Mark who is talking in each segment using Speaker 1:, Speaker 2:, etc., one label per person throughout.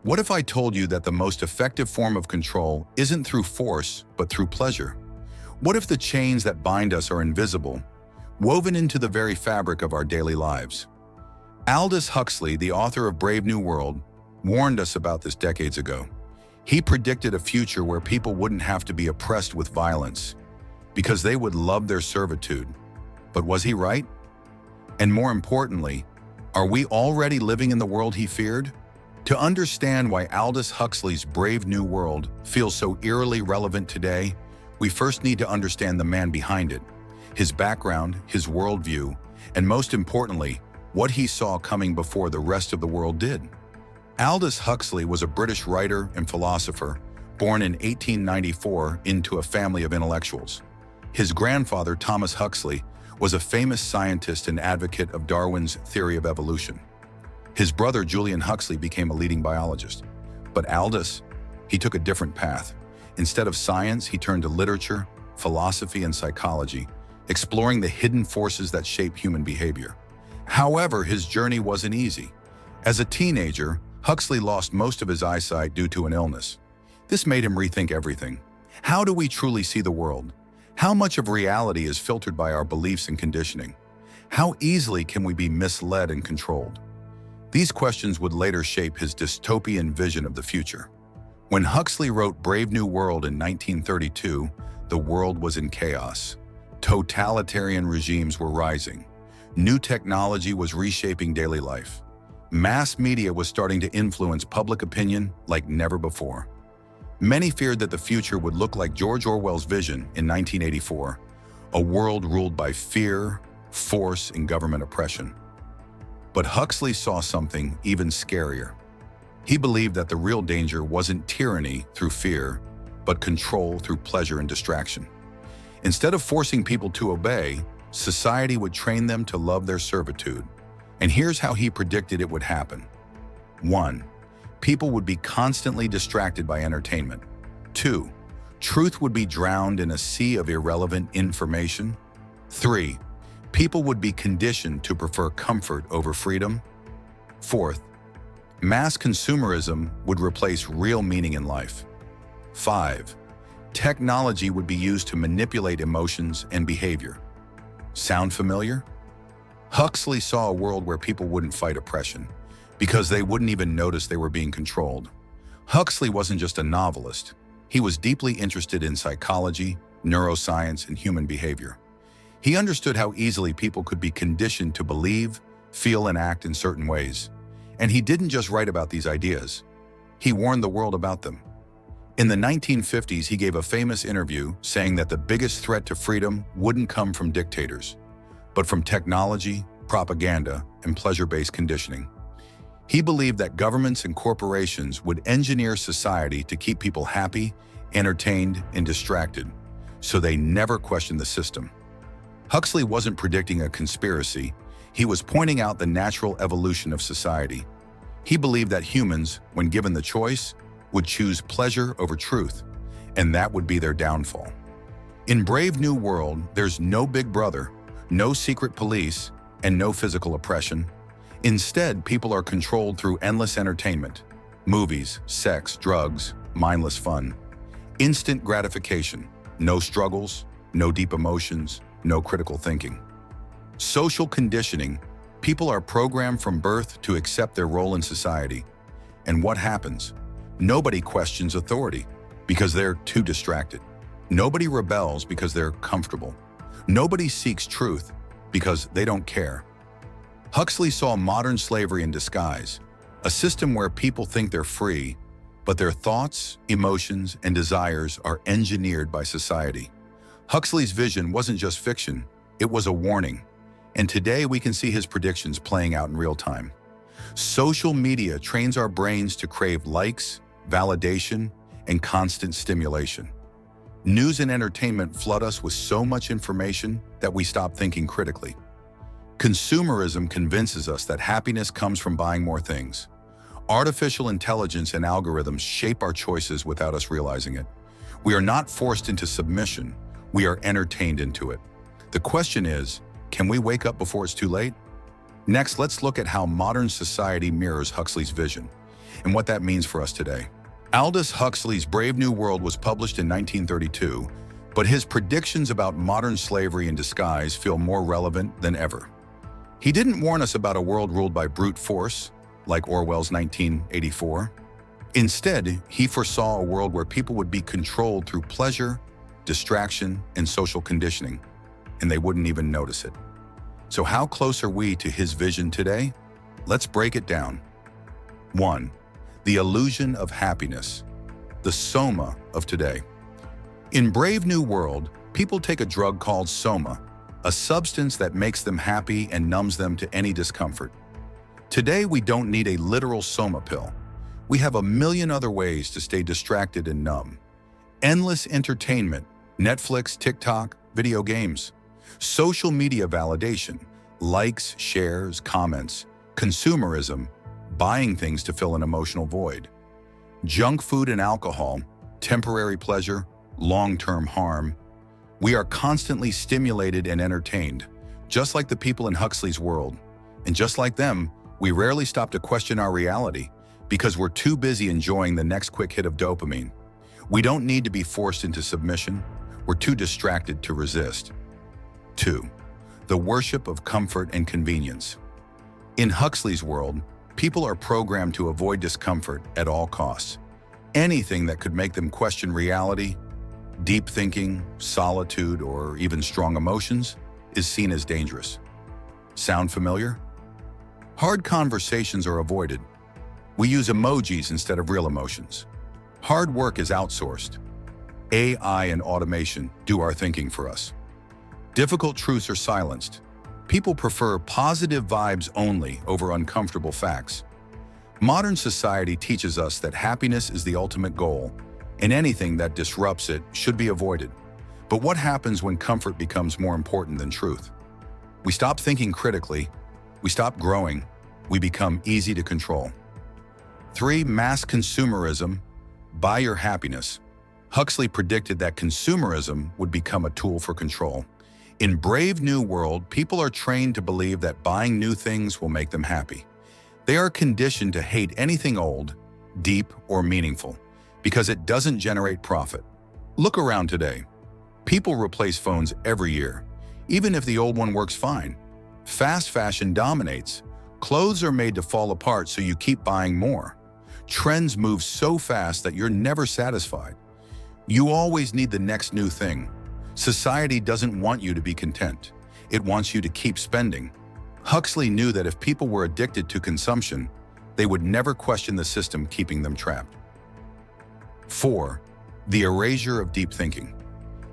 Speaker 1: What if I told you that the most effective form of control isn't through force, but through pleasure? What if the chains that bind us are invisible, woven into the very fabric of our daily lives? Aldous Huxley, the author of Brave New World, warned us about this decades ago. He predicted a future where people wouldn't have to be oppressed with violence, because they would love their servitude. But was he right? And more importantly, are we already living in the world he feared? To understand why Aldous Huxley's Brave New World feels so eerily relevant today, we first need to understand the man behind it, his background, his worldview, and most importantly, what he saw coming before the rest of the world did. Aldous Huxley was a British writer and philosopher, born in 1894 into a family of intellectuals. His grandfather, Thomas Huxley, was a famous scientist and advocate of Darwin's theory of evolution. His brother, Julian Huxley, became a leading biologist. But Aldous, he took a different path. Instead of science, he turned to literature, philosophy, and psychology, exploring the hidden forces that shape human behavior. However, his journey wasn't easy. As a teenager, Huxley lost most of his eyesight due to an illness. This made him rethink everything. How do we truly see the world? How much of reality is filtered by our beliefs and conditioning? How easily can we be misled and controlled? These questions would later shape his dystopian vision of the future. When Huxley wrote Brave New World in 1932, the world was in chaos. Totalitarian regimes were rising. New technology was reshaping daily life. Mass media was starting to influence public opinion like never before. Many feared that the future would look like George Orwell's vision in 1984, a world ruled by fear, force, and government oppression. But Huxley saw something even scarier. He believed that the real danger wasn't tyranny through fear, but control through pleasure and distraction. Instead of forcing people to obey, society would train them to love their servitude. And here's how he predicted it would happen. 1. People would be constantly distracted by entertainment. 2. Truth would be drowned in a sea of irrelevant information. 3. People would be conditioned to prefer comfort over freedom. 4th, mass consumerism would replace real meaning in life. 5. Technology would be used to manipulate emotions and behavior. Sound familiar? Huxley saw a world where people wouldn't fight oppression, because they wouldn't even notice they were being controlled. Huxley wasn't just a novelist. He was deeply interested in psychology, neuroscience, and human behavior. He understood how easily people could be conditioned to believe, feel, and act in certain ways. And he didn't just write about these ideas. He warned the world about them. In the 1950s, he gave a famous interview saying that the biggest threat to freedom wouldn't come from dictators, but from technology, propaganda, and pleasure-based conditioning. He believed that governments and corporations would engineer society to keep people happy, entertained, and distracted, so they never questioned the system. Huxley wasn't predicting a conspiracy. He was pointing out the natural evolution of society. He believed that humans, when given the choice, would choose pleasure over truth, and that would be their downfall. In Brave New World, there's no big brother, no secret police, and no physical oppression. Instead, people are controlled through endless entertainment, movies, sex, drugs, mindless fun. Instant gratification, no struggles, no deep emotions, no critical thinking. Social conditioning, people are programmed from birth to accept their role in society. And what happens? Nobody questions authority because they're too distracted. Nobody rebels because they're comfortable. Nobody seeks truth because they don't care. Huxley saw modern slavery in disguise, a system where people think they're free, but their thoughts, emotions, and desires are engineered by society. Huxley's vision wasn't just fiction, it was a warning. And today we can see his predictions playing out in real time. Social media trains our brains to crave likes, validation, and constant stimulation. News and entertainment flood us with so much information that we stop thinking critically. Consumerism convinces us that happiness comes from buying more things. Artificial intelligence and algorithms shape our choices without us realizing it. We are not forced into submission, we are entertained into it. The question is, can we wake up before it's too late? Next, let's look at how modern society mirrors Huxley's vision. and what that means for us today. Aldous Huxley's Brave New World was published in 1932, but his predictions about modern slavery in disguise feel more relevant than ever. He didn't warn us about a world ruled by brute force, like Orwell's 1984. Instead, he foresaw a world where people would be controlled through pleasure, distraction, and social conditioning, and they wouldn't even notice it. So how close are we to his vision today? Let's break it down. 1. The illusion of happiness, the soma of today. In Brave New World, people take a drug called soma, a substance that makes them happy and numbs them to any discomfort. Today, we don't need a literal soma pill. We have a million other ways to stay distracted and numb. Endless entertainment, Netflix, TikTok, video games, social media validation, likes, shares, comments, consumerism, buying things to fill an emotional void. Junk food and alcohol, temporary pleasure, long-term harm. We are constantly stimulated and entertained, just like the people in Huxley's world. And just like them, we rarely stop to question our reality because we're too busy enjoying the next quick hit of dopamine. We don't need to be forced into submission. We're too distracted to resist. 2. The worship of comfort and convenience. In Huxley's world, people are programmed to avoid discomfort at all costs. Anything that could make them question reality, deep thinking, solitude, or even strong emotions is seen as dangerous. Sound familiar? Hard conversations are avoided. We use emojis instead of real emotions. Hard work is outsourced. AI and automation do our thinking for us. Difficult truths are silenced. People prefer positive vibes only over uncomfortable facts. Modern society teaches us that happiness is the ultimate goal, and anything that disrupts it should be avoided. But what happens when comfort becomes more important than truth? We stop thinking critically, we stop growing, we become easy to control. 3. Mass consumerism. Buy your happiness. Huxley predicted that consumerism would become a tool for control. In Brave New World, people are trained to believe that buying new things will make them happy. They are conditioned to hate anything old, deep, or meaningful because it doesn't generate profit. Look around today. People replace phones every year, even if the old one works fine. Fast fashion dominates. Clothes are made to fall apart, so you keep buying more. Trends move so fast that you're never satisfied. You always need the next new thing. Society doesn't want you to be content. It wants you to keep spending. Huxley knew that if people were addicted to consumption, they would never question the system keeping them trapped. 4. The erasure of deep thinking.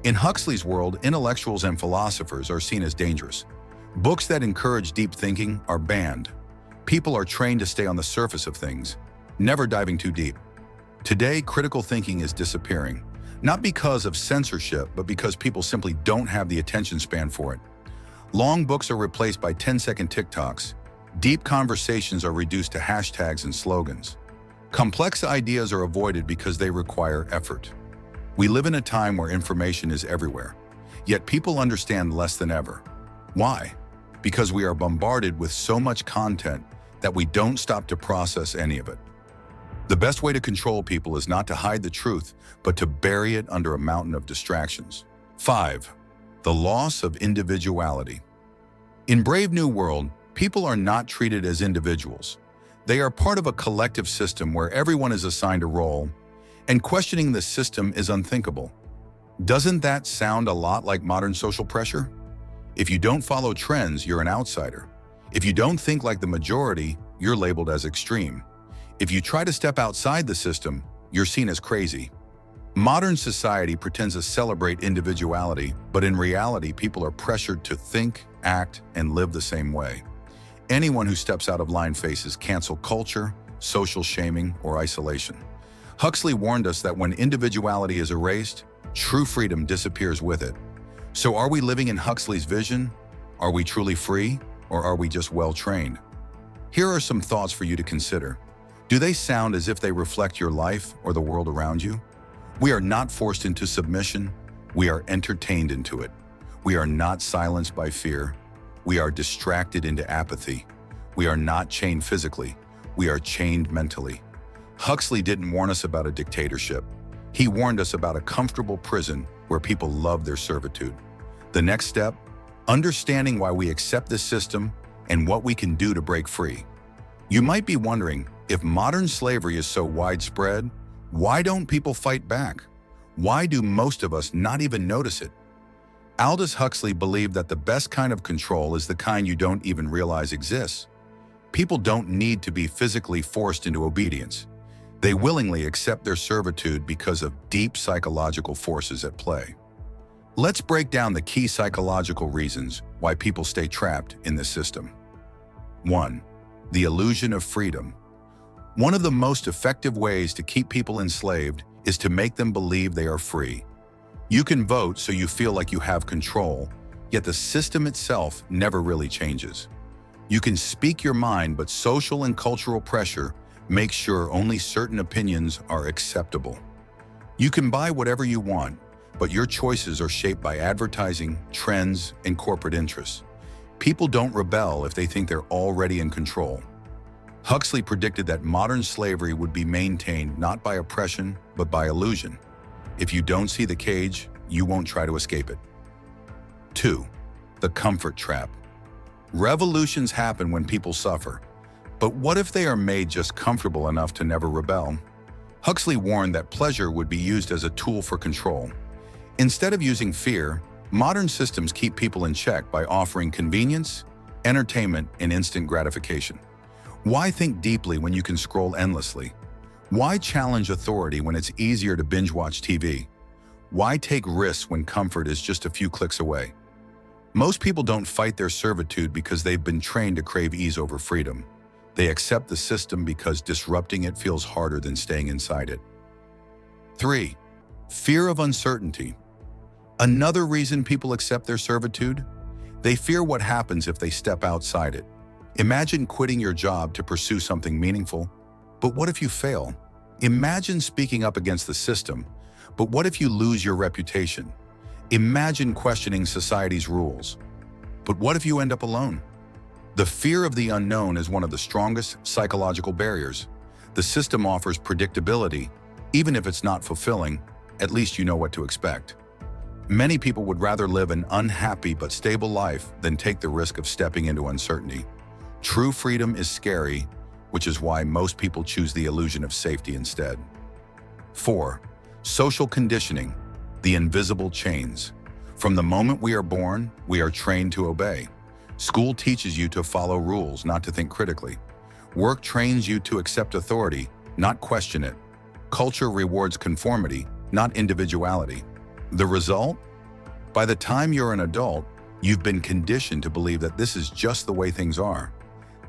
Speaker 1: In Huxley's world, intellectuals and philosophers are seen as dangerous. Books that encourage deep thinking are banned. People are trained to stay on the surface of things, never diving too deep. Today, critical thinking is disappearing, not because of censorship, but because people simply don't have the attention span for it. Long books are replaced by 10-second TikToks. Deep conversations are reduced to hashtags and slogans. Complex ideas are avoided because they require effort. We live in a time where information is everywhere, yet people understand less than ever. Why? Because we are bombarded with so much content that we don't stop to process any of it. The best way to control people is not to hide the truth, but to bury it under a mountain of distractions. 5. The loss of individuality. In Brave New World, people are not treated as individuals. They are part of a collective system where everyone is assigned a role, and questioning the system is unthinkable. Doesn't that sound a lot like modern social pressure? If you don't follow trends, you're an outsider. If you don't think like the majority, you're labeled as extreme. If you try to step outside the system, you're seen as crazy. Modern society pretends to celebrate individuality, but in reality, people are pressured to think, act, and live the same way. Anyone who steps out of line faces cancel culture, social shaming, or isolation. Huxley warned us that when individuality is erased, true freedom disappears with it. So are we living in Huxley's vision? Are we truly free, or are we just well-trained? Here are some thoughts for you to consider. Do they sound as if they reflect your life or the world around you? We are not forced into submission. We are entertained into it. We are not silenced by fear. We are distracted into apathy. We are not chained physically. We are chained mentally. Huxley didn't warn us about a dictatorship. He warned us about a comfortable prison where people love their servitude. The next step, understanding why we accept this system and what we can do to break free. You might be wondering, if modern slavery is so widespread, why don't people fight back? Why do most of us not even notice it? Aldous Huxley believed that the best kind of control is the kind you don't even realize exists. People don't need to be physically forced into obedience. They willingly accept their servitude because of deep psychological forces at play. Let's break down the key psychological reasons why people stay trapped in this system. 1. The illusion of freedom. One of the most effective ways to keep people enslaved is to make them believe they are free. You can vote so you feel like you have control, yet the system itself never really changes. You can speak your mind, but social and cultural pressure makes sure only certain opinions are acceptable. You can buy whatever you want, but your choices are shaped by advertising, trends, and corporate interests. People don't rebel if they think they're already in control. Huxley predicted that modern slavery would be maintained not by oppression, but by illusion. If you don't see the cage, you won't try to escape it. 2. The comfort trap. Revolutions happen when people suffer. But what if they are made just comfortable enough to never rebel? Huxley warned that pleasure would be used as a tool for control. Instead of using fear, modern systems keep people in check by offering convenience, entertainment, and instant gratification. Why think deeply when you can scroll endlessly? Why challenge authority when it's easier to binge-watch TV? Why take risks when comfort is just a few clicks away? Most people don't fight their servitude because they've been trained to crave ease over freedom. They accept the system because disrupting it feels harder than staying inside it. 3. Fear of uncertainty. Another reason people accept their servitude? They fear what happens if they step outside it. Imagine quitting your job to pursue something meaningful. But what if you fail? Imagine speaking up against the system. But what if you lose your reputation? Imagine questioning society's rules. But what if you end up alone? The fear of the unknown is one of the strongest psychological barriers. The system offers predictability. Even if it's not fulfilling, at least you know what to expect. Many people would rather live an unhappy but stable life than take the risk of stepping into uncertainty. True freedom is scary, which is why most people choose the illusion of safety instead. 4. Social conditioning, the invisible chains. From the moment we are born, we are trained to obey. School teaches you to follow rules, not to think critically. Work trains you to accept authority, not question it. Culture rewards conformity, not individuality. The result? By the time you're an adult, you've been conditioned to believe that this is just the way things are.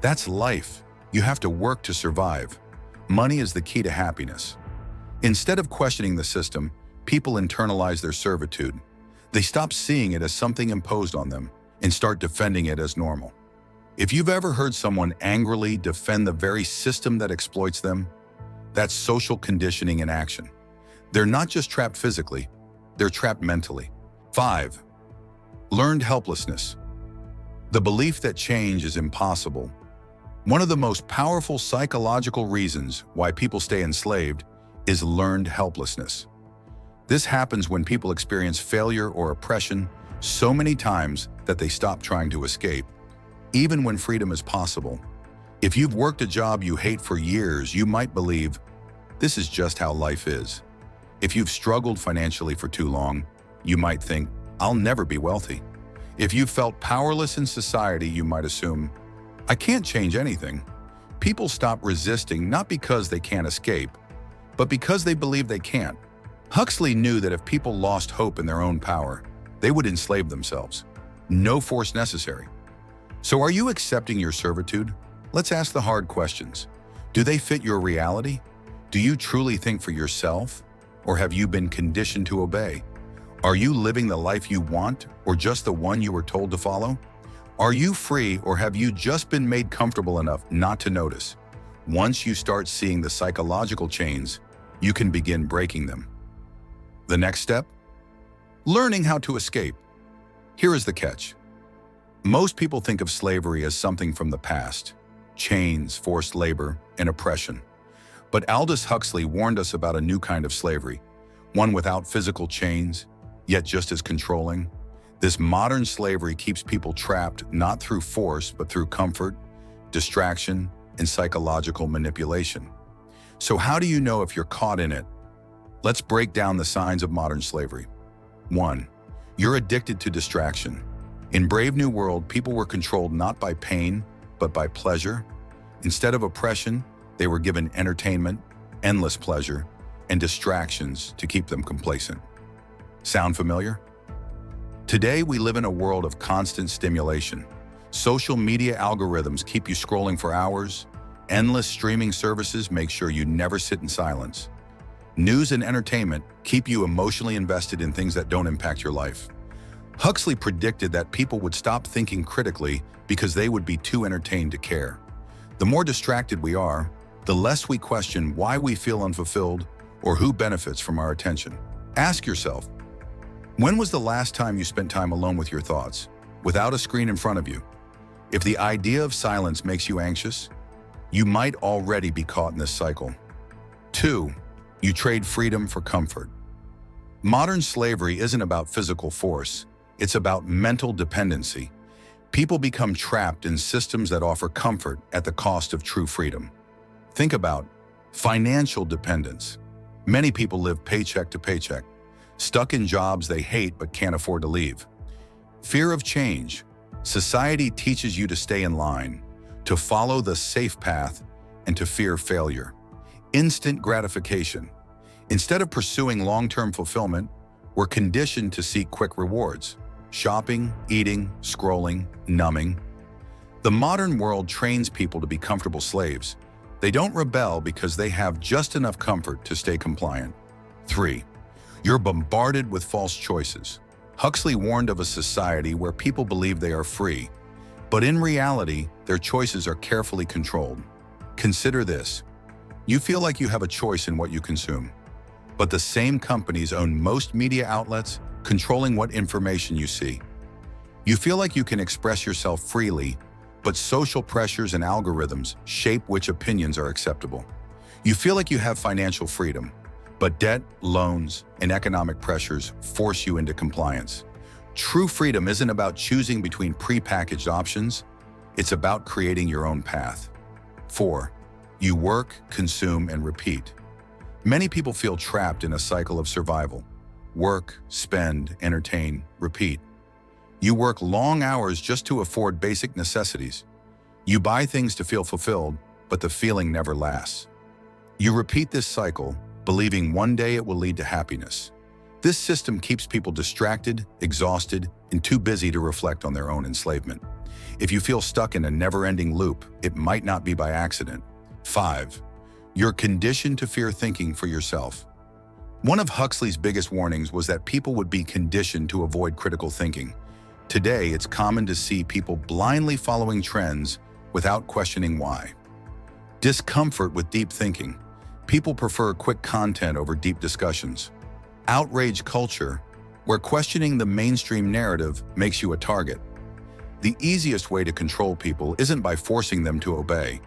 Speaker 1: That's life. You have to work to survive. Money is the key to happiness. Instead of questioning the system, people internalize their servitude. They stop seeing it as something imposed on them and start defending it as normal. If you've ever heard someone angrily defend the very system that exploits them, that's social conditioning in action. They're not just trapped physically, they're trapped mentally. 5. Learned helplessness. The belief that change is impossible. One of the most powerful psychological reasons why people stay enslaved is learned helplessness. This happens when people experience failure or oppression so many times that they stop trying to escape, even when freedom is possible. If you've worked a job you hate for years, you might believe, this is just how life is. If you've struggled financially for too long, you might think, I'll never be wealthy. If you've felt powerless in society, you might assume, I can't change anything. People stop resisting not because they can't escape, but because they believe they can't. Huxley knew that if people lost hope in their own power, they would enslave themselves. No force necessary. So are you accepting your servitude? Let's ask the hard questions. Do they fit your reality? Do you truly think for yourself? Or have you been conditioned to obey? Are you living the life you want, or just the one you were told to follow? Are you free, or have you just been made comfortable enough not to notice? Once you start seeing the psychological chains, you can begin breaking them. The next step? Learning how to escape. Here is the catch. Most people think of slavery as something from the past, chains, forced labor, and oppression. But Aldous Huxley warned us about a new kind of slavery, one without physical chains, yet just as controlling. This modern slavery keeps people trapped not through force, but through comfort, distraction, and psychological manipulation. So how do you know if you're caught in it? Let's break down the signs of modern slavery. 1. You're addicted to distraction. In Brave New World, people were controlled not by pain, but by pleasure. Instead of oppression, they were given entertainment, endless pleasure, and distractions to keep them complacent. Sound familiar? Today, we live in a world of constant stimulation. Social media algorithms keep you scrolling for hours. Endless streaming services make sure you never sit in silence. News and entertainment keep you emotionally invested in things that don't impact your life. Huxley predicted that people would stop thinking critically because they would be too entertained to care. The more distracted we are, the less we question why we feel unfulfilled or who benefits from our attention. Ask yourself, when was the last time you spent time alone with your thoughts, without a screen in front of you? If the idea of silence makes you anxious, you might already be caught in this cycle. 2. You trade freedom for comfort. Modern slavery isn't about physical force, it's about mental dependency. People become trapped in systems that offer comfort at the cost of true freedom. Think about financial dependence. Many people live paycheck to paycheck, stuck in jobs they hate but can't afford to leave. Fear of change. Society teaches you to stay in line, to follow the safe path, and to fear failure. Instant gratification. Instead of pursuing long-term fulfillment, we're conditioned to seek quick rewards. Shopping, eating, scrolling, numbing. The modern world trains people to be comfortable slaves. They don't rebel because they have just enough comfort to stay compliant. 3. You're bombarded with false choices. Huxley warned of a society where people believe they are free, but in reality, their choices are carefully controlled. Consider this. You feel like you have a choice in what you consume, but the same companies own most media outlets, controlling what information you see. You feel like you can express yourself freely, but social pressures and algorithms shape which opinions are acceptable. You feel like you have financial freedom, but debt, loans, and economic pressures force you into compliance. True freedom isn't about choosing between prepackaged options, it's about creating your own path. 4. You work, consume, and repeat. Many people feel trapped in a cycle of survival. Work, spend, entertain, repeat. You work long hours just to afford basic necessities. You buy things to feel fulfilled, but the feeling never lasts. You repeat this cycle, believing one day it will lead to happiness. This system keeps people distracted, exhausted, and too busy to reflect on their own enslavement. If you feel stuck in a never-ending loop, it might not be by accident. 5. You're conditioned to fear thinking for yourself. One of Huxley's biggest warnings was that people would be conditioned to avoid critical thinking. Today, it's common to see people blindly following trends without questioning why. Discomfort with deep thinking. People prefer quick content over deep discussions. Outrage culture, where questioning the mainstream narrative makes you a target. The easiest way to control people isn't by forcing them to obey.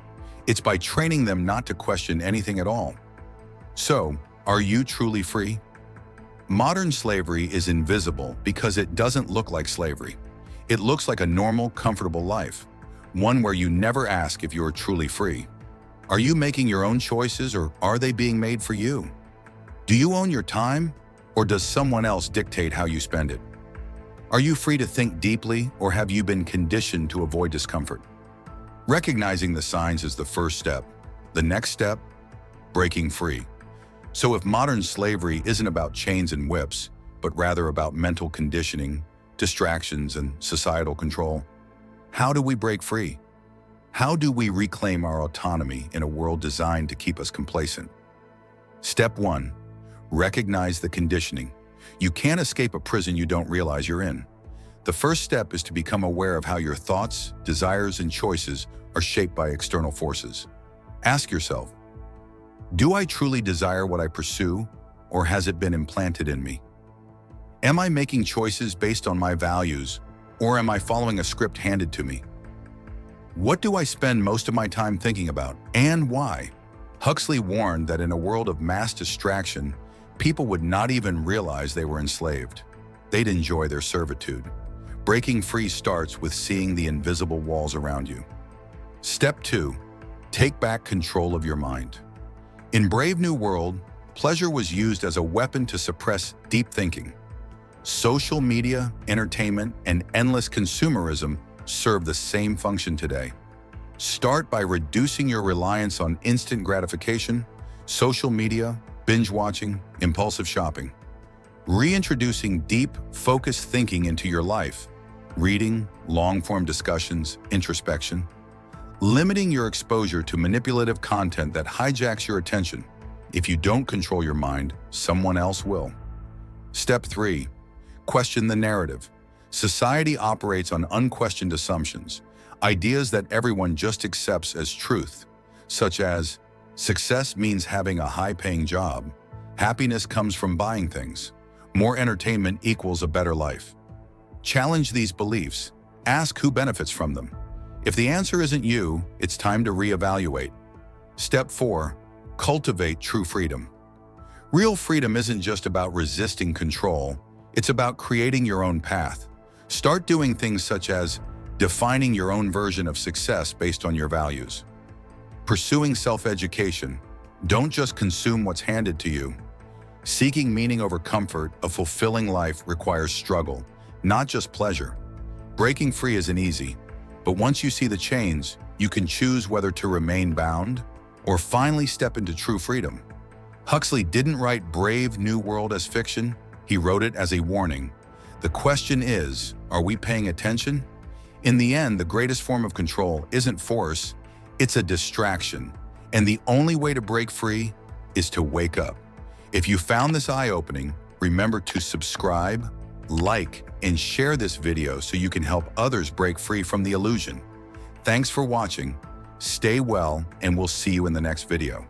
Speaker 1: It's by training them not to question anything at all. So, are you truly free? Modern slavery is invisible because it doesn't look like slavery. It looks like a normal, comfortable life, one where you never ask if you are truly free. Are you making your own choices, or are they being made for you? Do you own your time, or does someone else dictate how you spend it? Are you free to think deeply, or have you been conditioned to avoid discomfort? Recognizing the signs is the first step. The next step, breaking free. So if modern slavery isn't about chains and whips, but rather about mental conditioning, distractions, and societal control, how do we break free? How do we reclaim our autonomy in a world designed to keep us complacent? Step 1. Recognize the conditioning. You can't escape a prison you don't realize you're in. The first step is to become aware of how your thoughts, desires, and choices are shaped by external forces. Ask yourself, do I truly desire what I pursue, or has it been implanted in me? Am I making choices based on my values, or am I following a script handed to me? What do I spend most of my time thinking about, and why? Huxley warned that in a world of mass distraction, people would not even realize they were enslaved. They'd enjoy their servitude. Breaking free starts with seeing the invisible walls around you. Step 2. Take back control of your mind. In Brave New World, pleasure was used as a weapon to suppress deep thinking. Social media, entertainment, and endless consumerism serve the same function today. Start by reducing your reliance on instant gratification, social media, binge watching, impulsive shopping. Reintroducing deep, focused thinking into your life. Reading, long-form discussions, introspection. Limiting your exposure to manipulative content that hijacks your attention. If you don't control your mind, someone else will. Step 3. Question the narrative. Society operates on unquestioned assumptions, ideas that everyone just accepts as truth, such as success means having a high-paying job, happiness comes from buying things, more entertainment equals a better life. Challenge these beliefs. Ask who benefits from them. If the answer isn't you, it's time to reevaluate. Step 4. Cultivate true freedom. Real freedom isn't just about resisting control, it's about creating your own path. Start doing things such as defining your own version of success based on your values. Pursuing self-education. Don't just consume what's handed to you. Seeking meaning over comfort, a fulfilling life requires struggle, not just pleasure. Breaking free isn't easy, but once you see the chains, you can choose whether to remain bound or finally step into true freedom. Huxley didn't write Brave New World as fiction, he wrote it as a warning. The question is, are we paying attention? In the end, the greatest form of control isn't force, it's a distraction. And the only way to break free is to wake up. If you found this eye-opening, remember to subscribe, like, and share this video so you can help others break free from the illusion. Thanks for watching, stay well, and we'll see you in the next video.